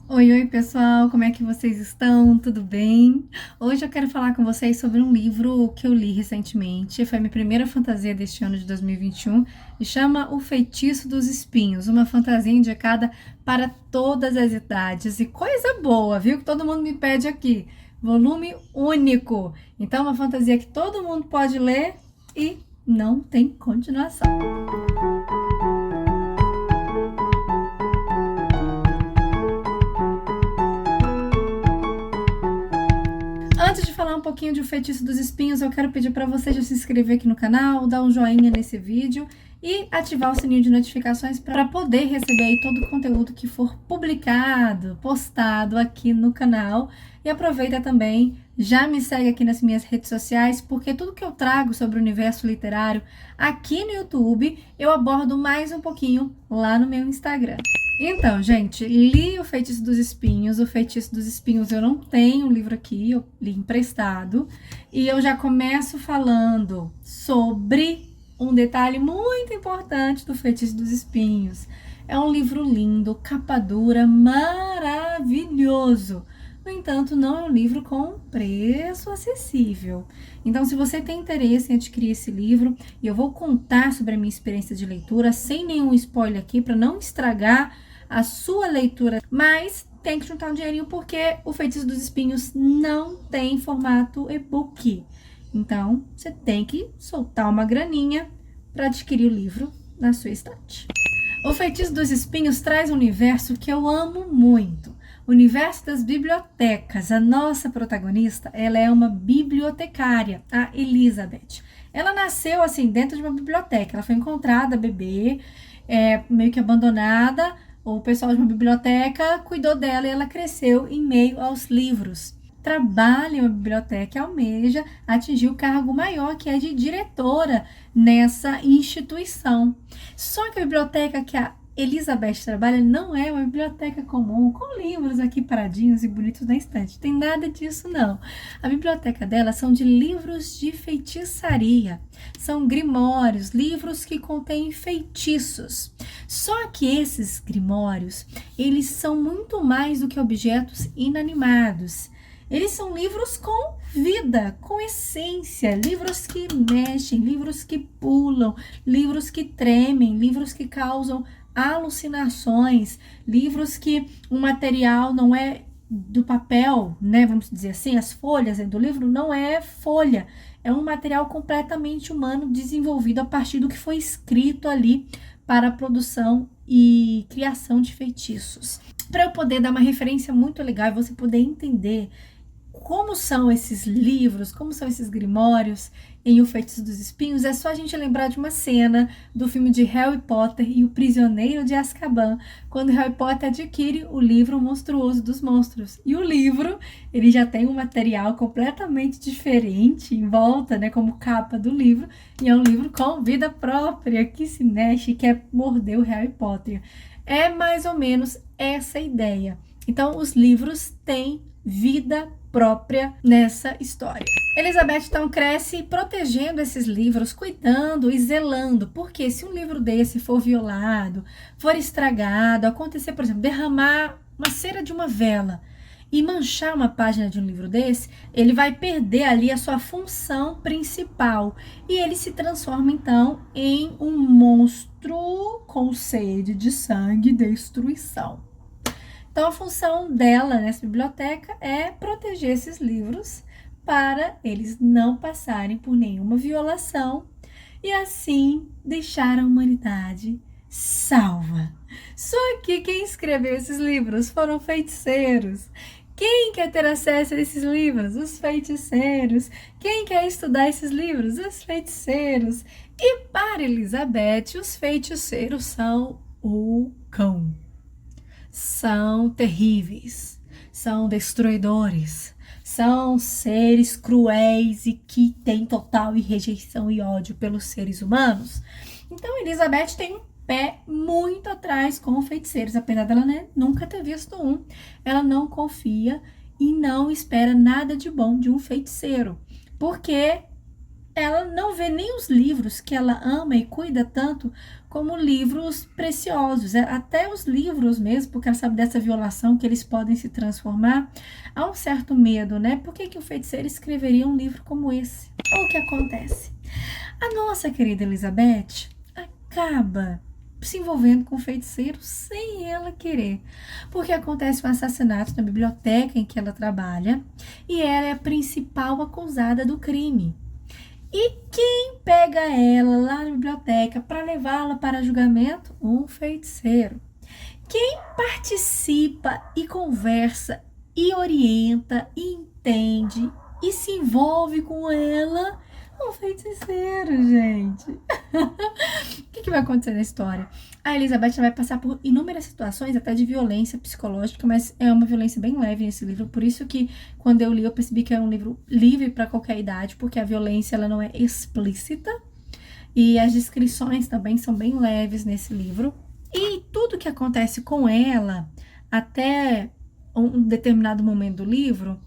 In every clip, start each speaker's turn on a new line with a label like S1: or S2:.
S1: Oi, pessoal, como é que vocês estão? Tudo bem? Hoje eu quero falar com vocês sobre um livro que eu li recentemente. Foi minha primeira fantasia deste ano de 2021 e chama O Feitiço dos Espinhos, uma fantasia indicada para todas as idades. E coisa boa, viu? Que todo mundo me pede aqui. Volume único. Então, uma fantasia que todo mundo pode ler e não tem continuação. Antes de falar um pouquinho de O Feitiço dos Espinhos, eu quero pedir para você já se inscrever aqui no canal, dar um joinha nesse vídeo e ativar o sininho de notificações para poder receber aí todo o conteúdo que for publicado, postado aqui no canal. E aproveita também, já me segue aqui nas minhas redes sociais, porque tudo que eu trago sobre o universo literário aqui no YouTube, eu abordo mais um pouquinho lá no meu Instagram. Então, gente, li O Feitiço dos Espinhos. O Feitiço dos Espinhos eu não tenho o livro aqui, eu li emprestado. E eu já começo falando sobre um detalhe muito importante do Feitiço dos Espinhos. É um livro lindo, capa dura, maravilhoso. No entanto, não é um livro com preço acessível. Então, se você tem interesse em adquirir esse livro, e eu vou contar sobre a minha experiência de leitura, sem nenhum spoiler aqui, para não estragar a sua leitura, mas tem que juntar um dinheirinho porque o Feitiço dos Espinhos não tem formato e-book. Então, você tem que soltar uma graninha para adquirir o livro na sua estante. O Feitiço dos Espinhos traz um universo que eu amo muito. O universo das bibliotecas. A nossa protagonista, ela é uma bibliotecária, a Elizabeth. Ela nasceu assim dentro de uma biblioteca. Ela foi encontrada bebê, meio que abandonada. O pessoal de uma biblioteca cuidou dela e ela cresceu em meio aos livros. Trabalha em uma biblioteca e almeja atingir o cargo maior, que é de diretora nessa instituição. Só que a biblioteca que a Elizabeth trabalha não é uma biblioteca comum, com livros aqui paradinhos e bonitos na estante. Tem nada disso, não. A biblioteca dela são de livros de feitiçaria. São grimórios, livros que contêm feitiços. Só que esses grimórios, eles são muito mais do que objetos inanimados. Eles são livros com vida, com essência, livros que mexem, livros que pulam, livros que tremem, livros que causam alucinações, livros que o material não é do papel, né? Vamos dizer assim, as folhas do livro não é folha, é um material completamente humano desenvolvido a partir do que foi escrito ali para a produção e criação de feitiços. Para eu poder dar uma referência muito legal e você poder entender como são esses livros, como são esses grimórios em O Feitiço dos Espinhos, é só a gente lembrar de uma cena do filme de Harry Potter e o Prisioneiro de Azkaban, quando Harry Potter adquire o livro Monstruoso dos Monstros. E o livro, ele já tem um material completamente diferente em volta, né, como capa do livro, e é um livro com vida própria, que se mexe, quer morder o Harry Potter. É mais ou menos essa ideia. Então, os livros têm vida própria nessa história. Elizabeth então cresce protegendo esses livros, cuidando e zelando, porque se um livro desse for violado, for estragado, acontecer, por exemplo, derramar uma cera de uma vela e manchar uma página de um livro desse, ele vai perder ali a sua função principal e ele se transforma então em um monstro com sede de sangue e destruição. Então, a função dela nessa biblioteca é proteger esses livros para eles não passarem por nenhuma violação e assim deixar a humanidade salva. Só que quem escreveu esses livros foram feiticeiros. Quem quer ter acesso a esses livros? Os feiticeiros. Quem quer estudar esses livros? Os feiticeiros. E para Elizabeth, os feiticeiros são o cão. São terríveis, são destruidores, são seres cruéis e que têm total rejeição e ódio pelos seres humanos. Então, Elizabeth tem um pé muito atrás com feiticeiros, apesar dela, né, nunca ter visto um. Ela não confia e não espera nada de bom de um feiticeiro, porque ela não vê nem os livros que ela ama e cuida tanto como livros preciosos, até os livros mesmo, porque ela sabe dessa violação que eles podem se transformar. Há um certo medo, né? Por que que o feiticeiro escreveria um livro como esse? O que acontece? A nossa querida Elizabeth acaba se envolvendo com o feiticeiro sem ela querer, porque acontece um assassinato na biblioteca em que ela trabalha e ela é a principal acusada do crime. E quem pega ela lá na biblioteca para levá-la para julgamento? Um feiticeiro. Quem participa e conversa e orienta e entende e se envolve com ela? Um feiticeiro, gente. O que vai acontecer na história? A Elizabeth vai passar por inúmeras situações, até de violência psicológica, mas é uma violência bem leve nesse livro. Por isso que, quando eu li, eu percebi que é um livro livre para qualquer idade, porque a violência ela não é explícita. E as descrições também são bem leves nesse livro. E tudo que acontece com ela, até um determinado momento do livro,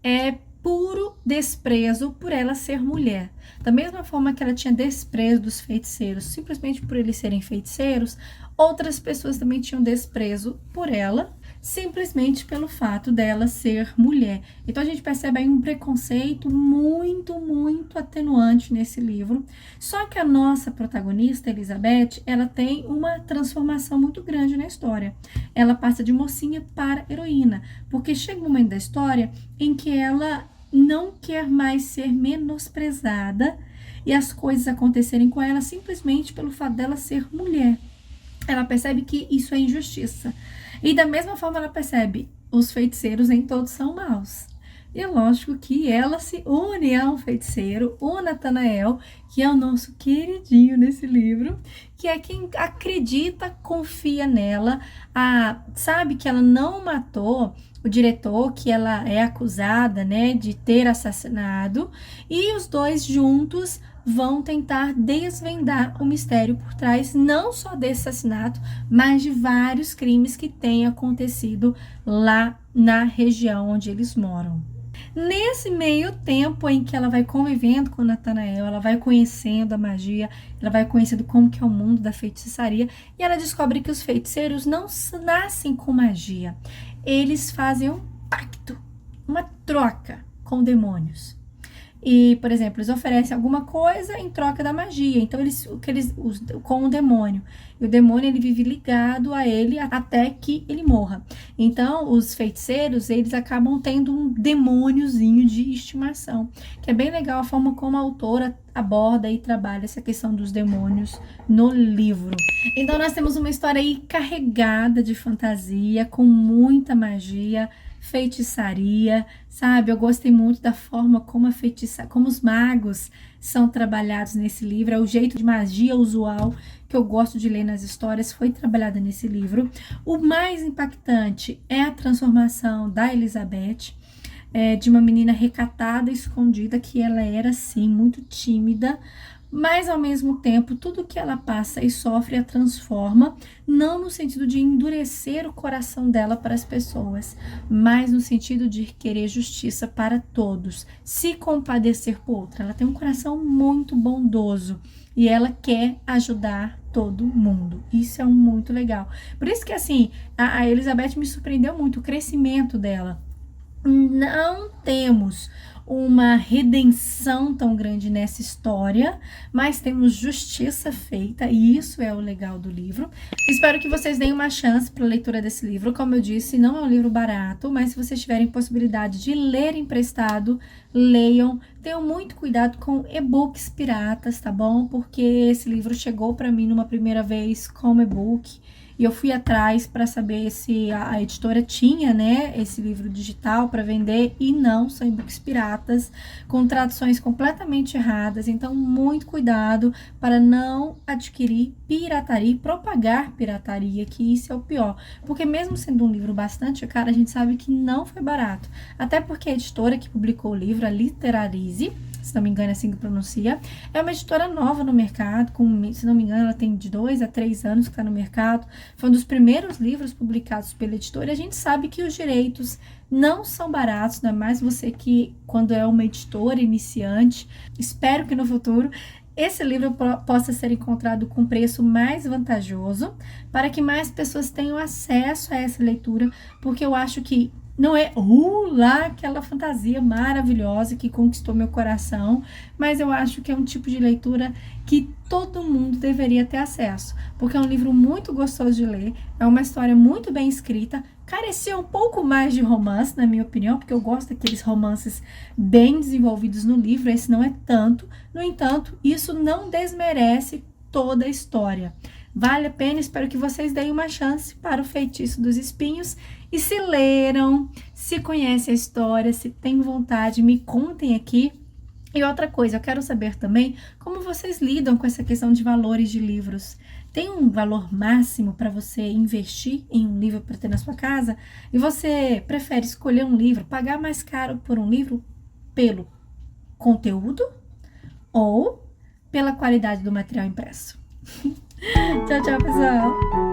S1: é puro desprezo por ela ser mulher. Da mesma forma que ela tinha desprezo dos feiticeiros, simplesmente por eles serem feiticeiros, outras pessoas também tinham desprezo por ela, simplesmente pelo fato dela ser mulher. Então a gente percebe aí um preconceito muito, muito atenuante nesse livro. Só que a nossa protagonista, Elizabeth, ela tem uma transformação muito grande na história. Ela passa de mocinha para heroína, porque chega um momento da história em que ela não quer mais ser menosprezada e as coisas acontecerem com ela simplesmente pelo fato dela ser mulher. Ela percebe que isso é injustiça. E da mesma forma ela percebe, os feiticeiros nem todos são maus. E é lógico que ela se une a um feiticeiro, o Nathanael, que é o nosso queridinho nesse livro, que é quem acredita, confia nela, sabe que ela não matou o diretor, que ela é acusada, né, de ter assassinado, e os dois juntos vão tentar desvendar o mistério por trás, não só desse assassinato, mas de vários crimes que têm acontecido lá na região onde eles moram. Nesse meio tempo em que ela vai convivendo com o Nathanael, ela vai conhecendo a magia, ela vai conhecendo como que é o mundo da feitiçaria, e ela descobre que os feiticeiros não nascem com magia. Eles fazem um pacto, uma troca com demônios. E, por exemplo, eles oferecem alguma coisa em troca da magia. Então, com o demônio. E o demônio, ele vive ligado a ele até que ele morra. Então, os feiticeiros, eles acabam tendo um demôniozinho de estimação. Que é bem legal a forma como a autora aborda e trabalha essa questão dos demônios no livro. Então, nós temos uma história aí carregada de fantasia, com muita magia, feitiçaria, sabe? Eu gostei muito da forma como como os magos são trabalhados nesse livro, é o jeito de magia usual que eu gosto de ler nas histórias, foi trabalhada nesse livro. O mais impactante é a transformação da Elizabeth, de uma menina recatada, escondida, que ela era, sim, muito tímida, mas ao mesmo tempo, tudo que ela passa e sofre a transforma, não no sentido de endurecer o coração dela para as pessoas, mas no sentido de querer justiça para todos, se compadecer por outra. Ela tem um coração muito bondoso e ela quer ajudar todo mundo. Isso é muito legal. Por isso que, assim, a Elizabeth me surpreendeu muito, o crescimento dela. Não temos uma redenção tão grande nessa história, mas temos justiça feita, e isso é o legal do livro. Espero que vocês deem uma chance para a leitura desse livro. Como eu disse, não é um livro barato, mas se vocês tiverem possibilidade de ler emprestado, leiam. Tenham muito cuidado com e-books piratas, tá bom? Porque esse livro chegou para mim numa primeira vez como e-book, e eu fui atrás para saber se a editora tinha, né, esse livro digital para vender, e não, são e-books piratas, com traduções completamente erradas. Então, muito cuidado para não adquirir pirataria e propagar pirataria, que isso é o pior. Porque mesmo sendo um livro bastante caro, a gente sabe que não foi barato. Até porque a editora que publicou o livro, a Literarize, se não me engano é assim que pronuncia. É uma editora nova no mercado, se não me engano ela tem de 2 a 3 anos que está no mercado. Foi um dos primeiros livros publicados pela editora e a gente sabe que os direitos não são baratos, não é mais você que, quando é uma editora iniciante, espero que no futuro esse livro possa ser encontrado com preço mais vantajoso, para que mais pessoas tenham acesso a essa leitura, porque eu acho que não é lá aquela fantasia maravilhosa que conquistou meu coração, mas eu acho que é um tipo de leitura que todo mundo deveria ter acesso, porque é um livro muito gostoso de ler, é uma história muito bem escrita, carecia um pouco mais de romance, na minha opinião, porque eu gosto daqueles romances bem desenvolvidos no livro, esse não é tanto. No entanto, isso não desmerece toda a história. Vale a pena, espero que vocês deem uma chance para o Feitiço dos Espinhos. E se leram, se conhecem a história, se têm vontade, me contem aqui. E outra coisa, eu quero saber também como vocês lidam com essa questão de valores de livros. Tem um valor máximo para você investir em um livro para ter na sua casa? E você prefere escolher um livro, pagar mais caro por um livro pelo conteúdo ou pela qualidade do material impresso? Tchau, tchau, pessoal!